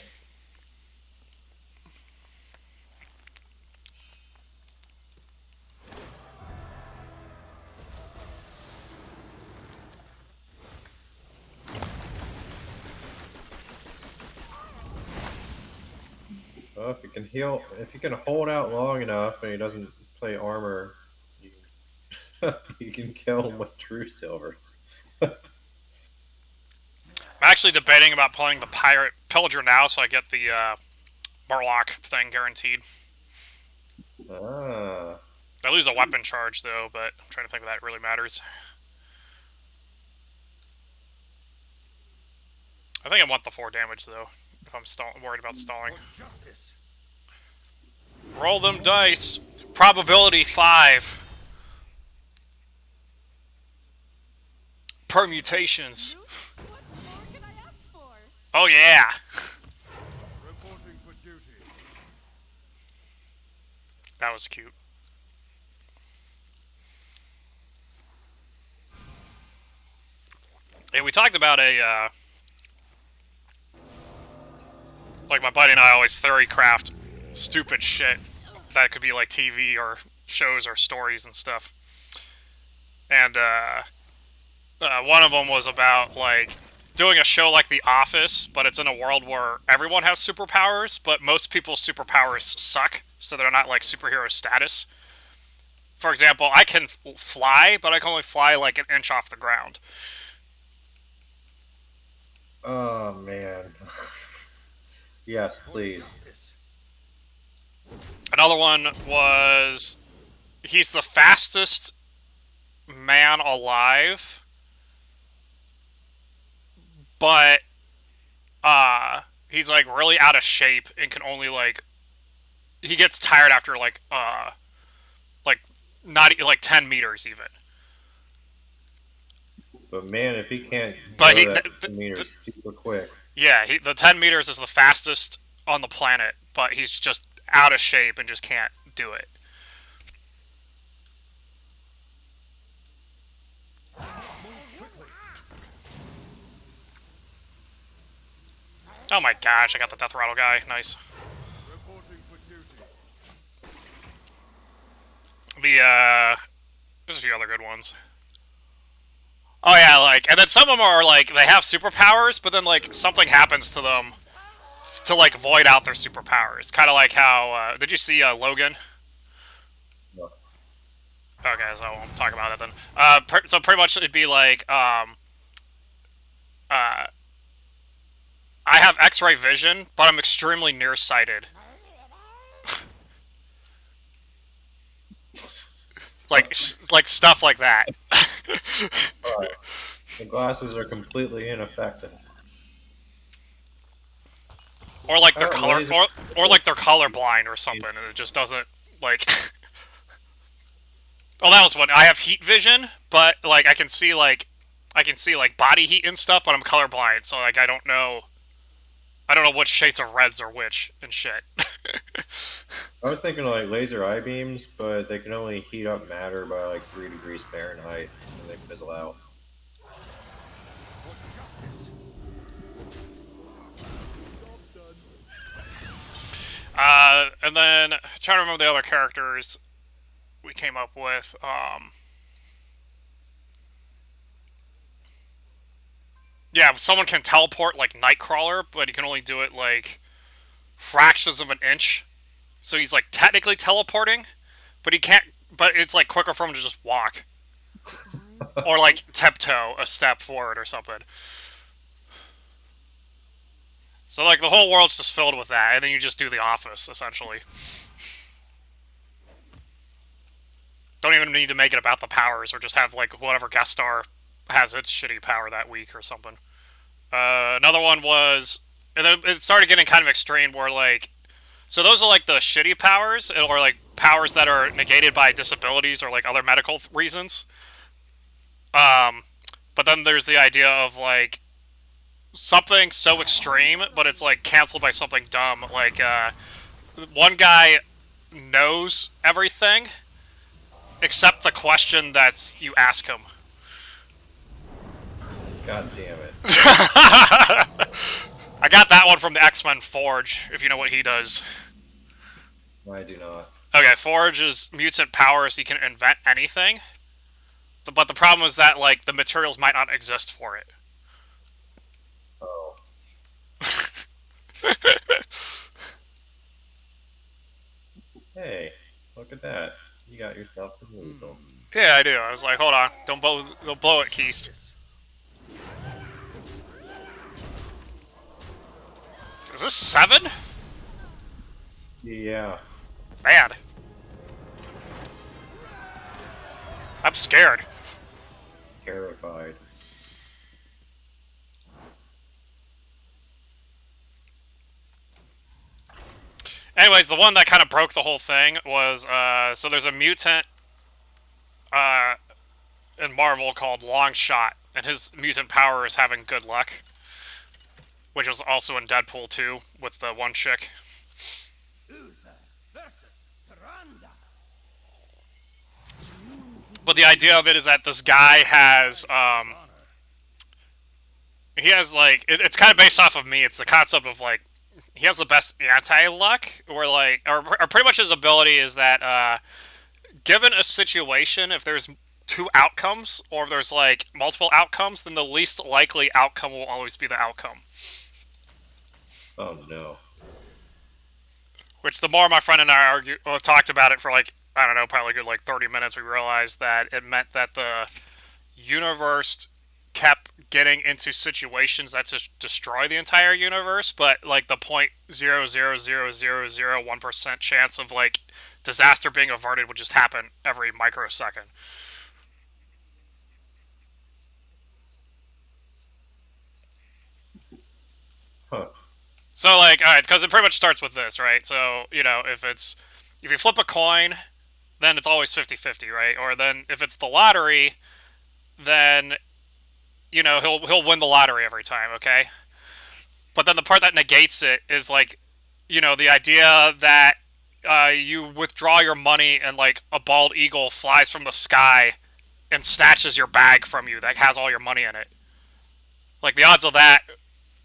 Speaker 2: Well, if you can hold out long enough and he doesn't play armor, you can, you can kill him with true silvers.
Speaker 1: I'm actually debating about playing the Pirate Pillager now so I get the Murloc thing guaranteed.
Speaker 2: Ah.
Speaker 1: I lose a weapon charge though, but I'm trying to think if that really matters. I think I want the 4 damage though, if I'm worried about stalling. Roll them dice. Probability 5. Permutations.
Speaker 3: What more can I ask for?
Speaker 1: Oh yeah.
Speaker 4: Reporting for duty.
Speaker 1: That was cute. Hey, we talked about like my buddy and I always theory craft stupid shit that could be like TV or shows or stories and stuff. And one of them was about like doing a show like The Office, but it's in a world where everyone has superpowers, but most people's superpowers suck, so they're not like superhero status. For example, I can fly, but I can only fly like an inch off the ground.
Speaker 2: Oh man. Yes, please.
Speaker 1: Another one was he's the fastest man alive, but he's like really out of shape and can only like he gets tired after like not like 10 meters even.
Speaker 2: But man, if he can't
Speaker 1: But
Speaker 2: go that meters super quick.
Speaker 1: Yeah, the 10 meters is the fastest on the planet, but he's just out of shape and just can't do it. Oh my gosh, I got the Death Rattle guy. Nice.
Speaker 4: Reporting for duty.
Speaker 1: There's a few other good ones. Oh yeah, like, and then some of them are like, they have superpowers, but then like, something happens to them to like, void out their superpowers. Kind of like how, did you see Logan?
Speaker 2: No.
Speaker 1: Okay, so I won't talk about it then. So pretty much it'd be like, I have X-ray vision, but I'm extremely nearsighted. like stuff like that.
Speaker 2: Alright. The glasses are completely ineffective.
Speaker 1: Or like they're
Speaker 2: Alright,
Speaker 1: or like they're colorblind or something, and it just doesn't like. Oh, that was one. I have heat vision, but like I can see like body heat and stuff, but I'm colorblind, so like I don't know which shades of reds are which and shit.
Speaker 2: I was thinking like laser eye beams, but they can only heat up matter by like 3 degrees Fahrenheit, and they fizzle out.
Speaker 1: And then, trying to remember the other characters we came up with. Yeah, someone can teleport like Nightcrawler, but he can only do it like fractions of an inch. So he's like technically teleporting, but he can't. But it's like quicker for him to just walk, or like tiptoe a step forward or something. So like the whole world's just filled with that, and then you just do the office essentially. Don't even need to make it about the powers, or just have like whatever guest star has its shitty power that week or something. Another one was, and then it started getting kind of extreme where like, so those are like the shitty powers, or like powers that are negated by disabilities or like other medical reasons. But then there's the idea of like something so extreme, but it's like canceled by something dumb. Like one guy knows everything except the question that you ask him.
Speaker 2: God damn it.
Speaker 1: I got that one from the X-Men Forge, if you know what he does.
Speaker 2: I do not.
Speaker 1: Okay, Forge's mutant powers, he can invent anything. But the problem is that, like, the materials might not exist for it.
Speaker 2: Oh. Hey, look at that. You got yourself some lethal.
Speaker 1: Yeah, I do. I was like, hold on. Don't blow it, Keist. Is this 7?
Speaker 2: Yeah.
Speaker 1: Man. I'm scared.
Speaker 2: Terrified.
Speaker 1: Anyways, the one that kind of broke the whole thing was, so there's a mutant, in Marvel called Longshot, and his mutant power is having good luck. Which was also in Deadpool 2, with the one chick. But the idea of it is that this guy has, he has, like, it's kind of based off of me. It's the concept of, like, he has the best anti-luck, or, like, or pretty much his ability is that, given a situation, if there's 2 outcomes, or if there's, like, multiple outcomes, then the least likely outcome will always be the outcome.
Speaker 2: Oh no.
Speaker 1: Which, the more my friend and I talked about it for, like, I don't know, probably a good, like, 30 minutes, we realized that it meant that the universe kept getting into situations that just destroy the entire universe, but, like, the 0.00001% chance of, like, disaster being averted would just happen every microsecond.
Speaker 2: Huh.
Speaker 1: So, like, alright, because it pretty much starts with this, right? So, you know, if you flip a coin, then it's always 50-50, right? Or then, if it's the lottery, then, you know, he'll win the lottery every time, okay? But then the part that negates it is, like, you know, the idea that you withdraw your money and, like, a bald eagle flies from the sky and snatches your bag from you that has all your money in it. Like, the odds of that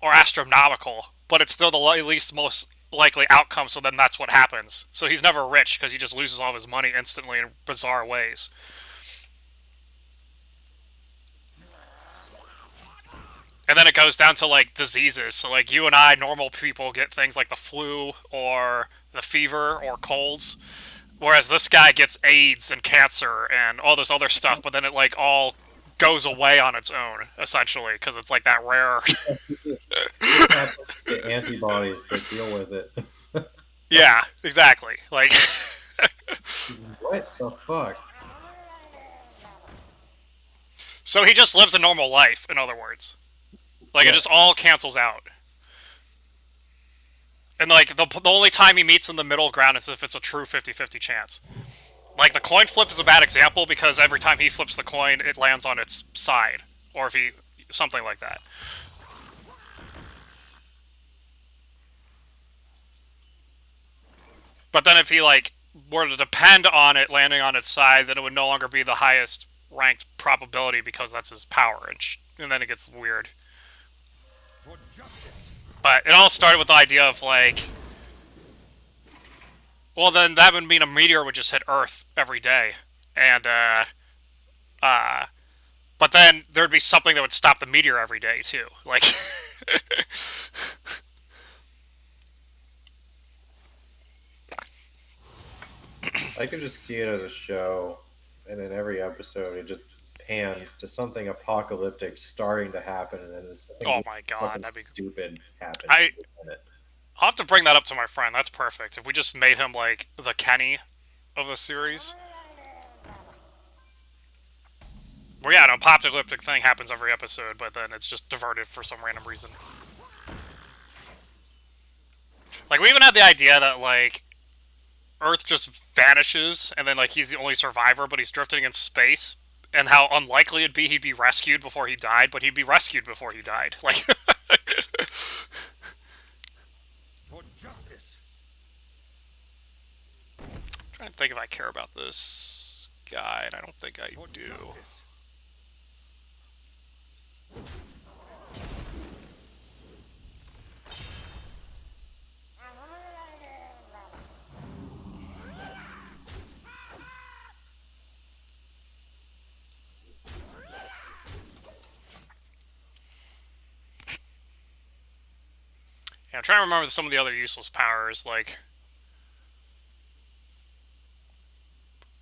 Speaker 1: are astronomical, but it's still the least most likely outcome, so then that's what happens. So he's never rich, because he just loses all of his money instantly in bizarre ways. And then it goes down to, like, diseases. So, like, you and I, normal people, get things like the flu, or the fever, or colds. Whereas this guy gets AIDS and cancer and all this other stuff, but then it, like, all goes away on its own, essentially, because it's, like, that rare.
Speaker 2: The antibodies that deal with it.
Speaker 1: Yeah, exactly. Like,
Speaker 2: What the fuck?
Speaker 1: so he just lives a normal life, in other words. Like,
Speaker 2: Yeah.
Speaker 1: it just all cancels out. And, like, the only time he meets in the middle ground is if it's a true 50-50 chance. Like, the coin flip is a bad example, because every time he flips the coin, it lands on its side. Or if he... something like that. But then if he, like, were to depend on it landing on its side, then it would no longer be the highest ranked probability, because that's his power, and then it gets weird.
Speaker 4: For justice.
Speaker 1: But it all started with the idea of like, well, then that would mean a meteor would just hit Earth every day, and uh, but then there'd be something that would stop the meteor every day too. Like,
Speaker 2: I could just see it as a show, and in every episode, it just pans to something apocalyptic starting to happen, and then there's something
Speaker 1: oh
Speaker 2: really
Speaker 1: my god,
Speaker 2: fucking
Speaker 1: that'd be.
Speaker 2: stupid happens
Speaker 1: I
Speaker 2: in it.
Speaker 1: I'll have to bring that up to my friend. That's perfect. If we just made him like the Kenny of the series. Well, yeah, an apocalyptic thing happens every episode, but then it's just diverted for some random reason. Like, we even had the idea that, like, Earth just vanishes, and then, like, he's the only survivor, but he's drifting in space, and how unlikely it'd be he'd be rescued before he died, but he'd be rescued before he died. Like,
Speaker 4: For justice.
Speaker 1: I'm trying to think if I care about this guy, and I don't think I
Speaker 4: For
Speaker 1: do.
Speaker 4: justice.
Speaker 1: Yeah, I'm trying to remember some of the other useless powers, like,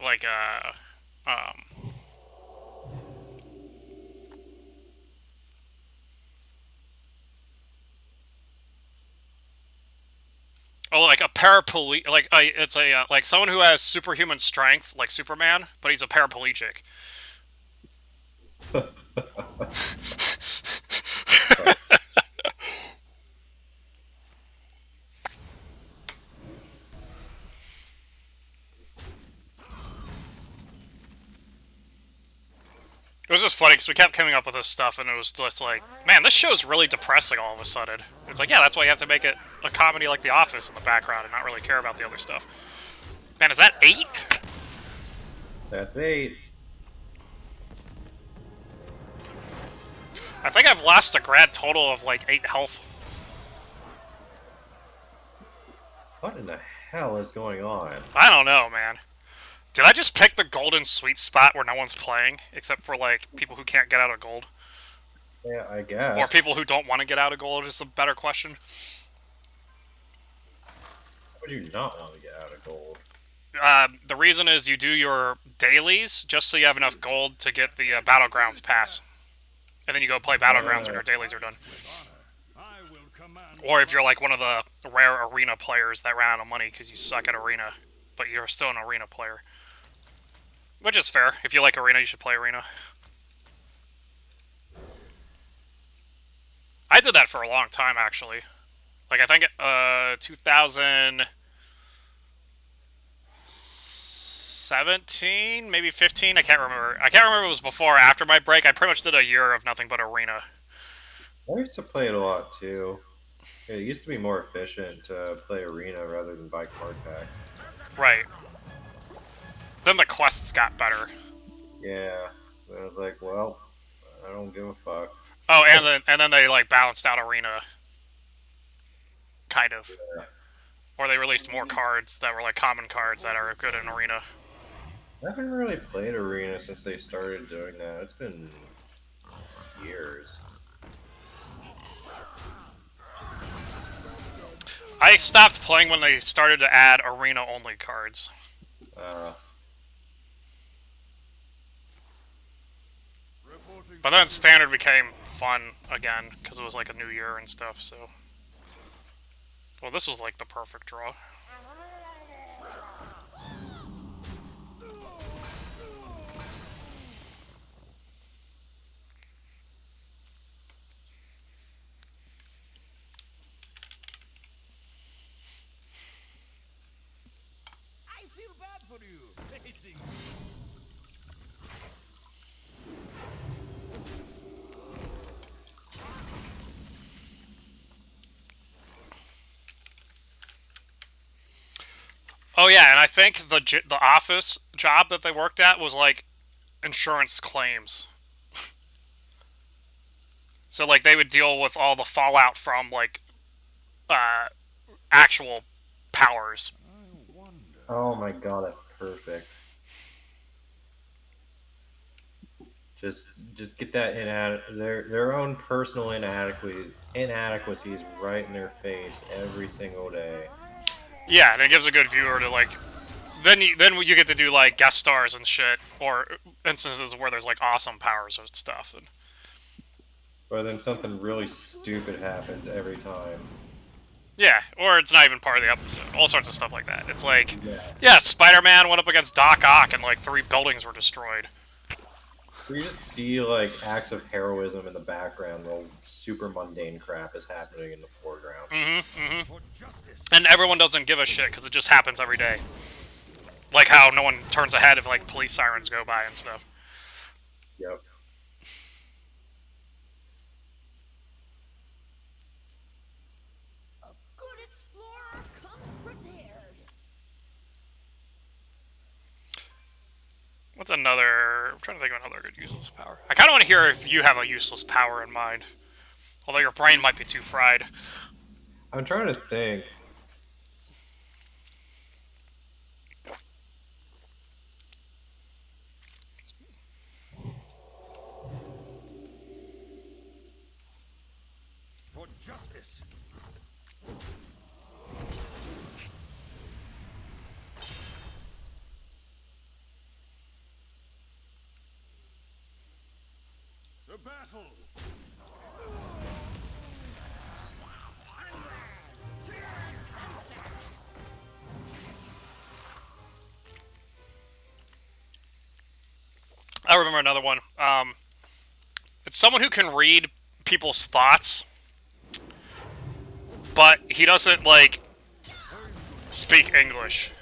Speaker 1: oh, like a paraplegic, like it's a like someone who has superhuman strength, like Superman, but he's a paraplegic. It was just funny because we kept coming up with this stuff, and it was just like, man, this show's really depressing all of a sudden. It's like, yeah, that's why you have to make it a comedy like The Office in the background and not really care about the other stuff. Man, is that 8?
Speaker 2: That's 8.
Speaker 1: I think I've lost a grand total of like 8 health.
Speaker 2: What in the hell is going on?
Speaker 1: I don't know, man. Did I just pick the golden sweet spot where no one's playing, except for like people who can't get out of gold?
Speaker 2: Yeah, I guess.
Speaker 1: Or people who don't want to get out of gold is a better question.
Speaker 2: How would you not want to get out of gold?
Speaker 1: The reason is you do your dailies just so you have enough gold to get the Battlegrounds pass. And then you go play Battlegrounds when your dailies are done.
Speaker 4: I will command.
Speaker 1: Or if you're like one of the rare arena players that ran out of money because you suck at arena, but you're still an arena player. Which is fair. If you like arena, you should play arena. I did that for a long time, actually. Like, I think 2017, maybe 15. I can't remember. I can't remember if it was before or after my break. I pretty much did a year of nothing but arena.
Speaker 2: I used to play it a lot too. It used to be more efficient to play arena rather than buy card packs.
Speaker 1: Right. Then the quests got better.
Speaker 2: Yeah. I was like, well, I don't give a fuck.
Speaker 1: Oh, and then they like balanced out arena, kind of.
Speaker 2: Yeah.
Speaker 1: Or they released more cards that were like common cards that are good in arena.
Speaker 2: I haven't really played arena since they started doing that. It's been years.
Speaker 1: I stopped playing when they started to add arena-only cards. But then standard became fun again, because it was like a new year and stuff, so... Well, this was like the perfect draw.
Speaker 4: I feel bad for you. Facing.
Speaker 1: Oh yeah, and I think the office job that they worked at was like insurance claims. So like they would deal with all the fallout from like uh, actual powers.
Speaker 4: I wonder.
Speaker 2: Oh my god, that's perfect. Just get that their own personal inadequacies right in their face every single day.
Speaker 1: Yeah, and it gives a good viewer to like. Then you get to do like guest stars and shit, or instances where there's like awesome powers and stuff. And
Speaker 2: But then something really stupid happens every time.
Speaker 1: yeah, or it's not even part of the episode. All sorts of stuff like that. It's like,
Speaker 2: Yeah.
Speaker 1: yeah, Spider-Man went up against Doc Ock and like 3 buildings were destroyed.
Speaker 2: We just see like acts of heroism in the background while super mundane crap is happening in the foreground.
Speaker 4: For justice.
Speaker 1: And everyone doesn't give a shit because it just happens every day. Like how no one turns ahead if like police sirens go by and stuff.
Speaker 2: Yep.
Speaker 3: A good explorer comes prepared.
Speaker 1: What's another... I'm trying to think of another good useless power. I kind of want to hear if you have a useless power in mind. Although your brain might be too fried.
Speaker 2: I'm trying to think.
Speaker 4: For justice. The battle.
Speaker 1: I remember another one. It's someone who can read people's thoughts, but he doesn't, like, speak English.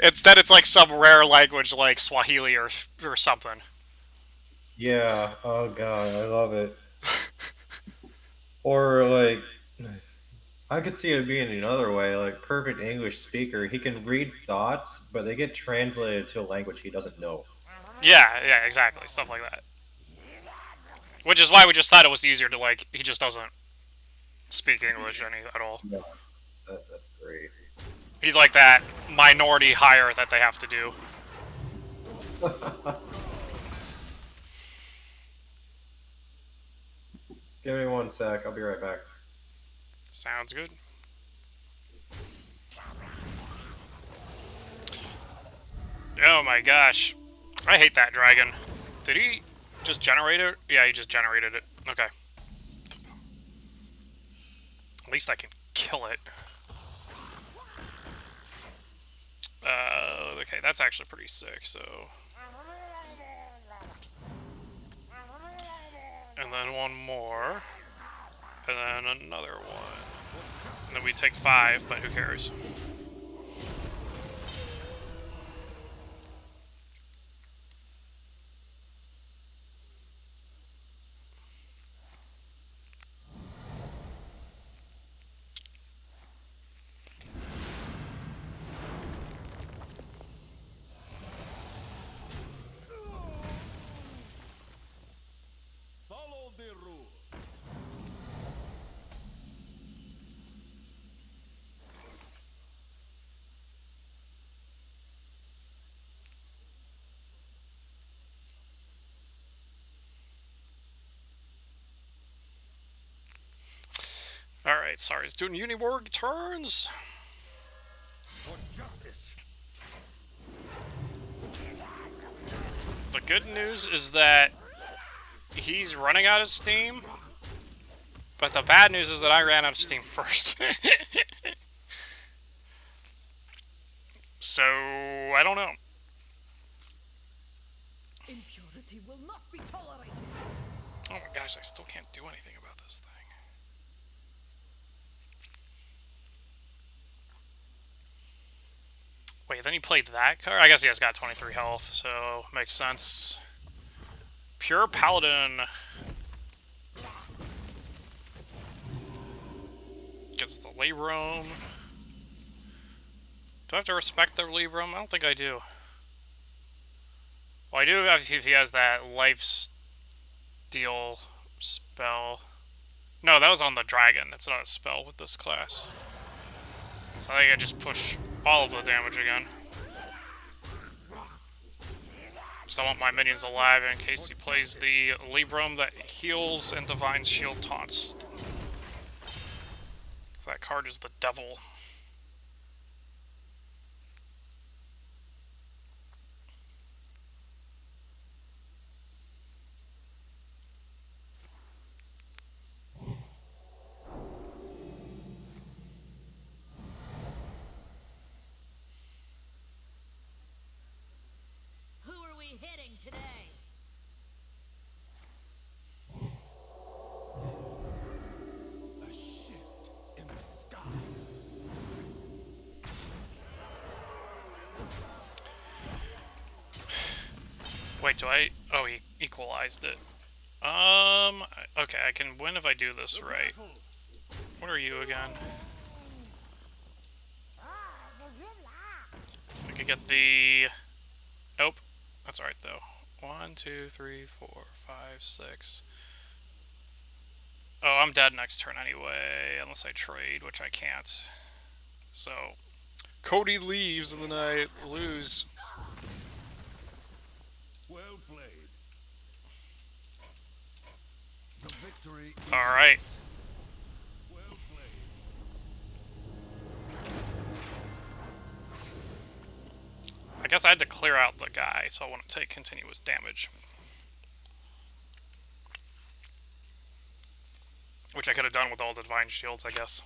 Speaker 1: Instead, it's like some rare language like Swahili or something.
Speaker 2: Yeah. Oh god, I love it. Or like, I could see it being another way. Like perfect English speaker, he can read thoughts, but they get translated to a language he doesn't know.
Speaker 1: Yeah, exactly. Stuff like that. Which is why we just thought it was easier to, like, he just doesn't speak English at all.
Speaker 2: Yeah, that's great.
Speaker 1: He's like that minority hire that they have to do.
Speaker 2: Give me one sec. I'll be right back.
Speaker 1: Sounds good. Oh my gosh. I hate that dragon. Did he just generate it? Yeah, he just generated it. Okay. At least I can kill it. Okay, that's actually pretty sick, so... And then one more. And then another one. And then we take 5, but who cares?
Speaker 4: Follow the rule.
Speaker 1: Alright, sorry, it's doing Uniborg turns.
Speaker 4: For justice.
Speaker 1: The good news is that he's running out of steam. But the bad news is that I ran out of steam first. So, I don't know.
Speaker 3: Impurity will not be tolerated.
Speaker 1: Oh my gosh, I still can't do anything about this thing. Wait, then he played that card? I guess he has got 23 health, so makes sense. Pure Paladin. Gets the Labrum. Do I have to respect the Labrum? I don't think I do. Well, I do if he has that life Deal spell. No, that was on the dragon. It's not a spell with this class. So I think I just push all of the damage again. So I want my minions alive in case he plays the Libram that heals and Divine Shield taunts. So that card is the devil.
Speaker 3: Who are we hitting today?
Speaker 4: A shift in the skies.
Speaker 1: Wait, do I... Oh, he equalized it. Okay, I can win if I do this right. What are you again? I could get the... Nope. That's alright, though. 1, 2, 3, 4, 5, 6. Oh, I'm dead next turn anyway, unless I trade, which I can't. So, Cody leaves and then I lose.
Speaker 4: Well played. The victory is
Speaker 1: Alright.
Speaker 4: well played.
Speaker 1: I guess I had to clear out the guy, so I wouldn't take continuous damage. Which I could have done with all the Divine Shields, I guess.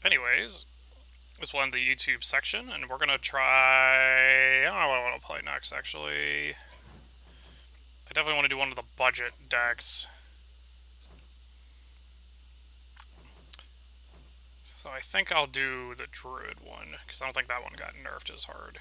Speaker 1: Anyways, this will end the YouTube section, and we're gonna try... I don't know what I want to play next, actually. I definitely want to do one of the budget decks. So I think I'll do the Druid one, because I don't think that one got nerfed as hard.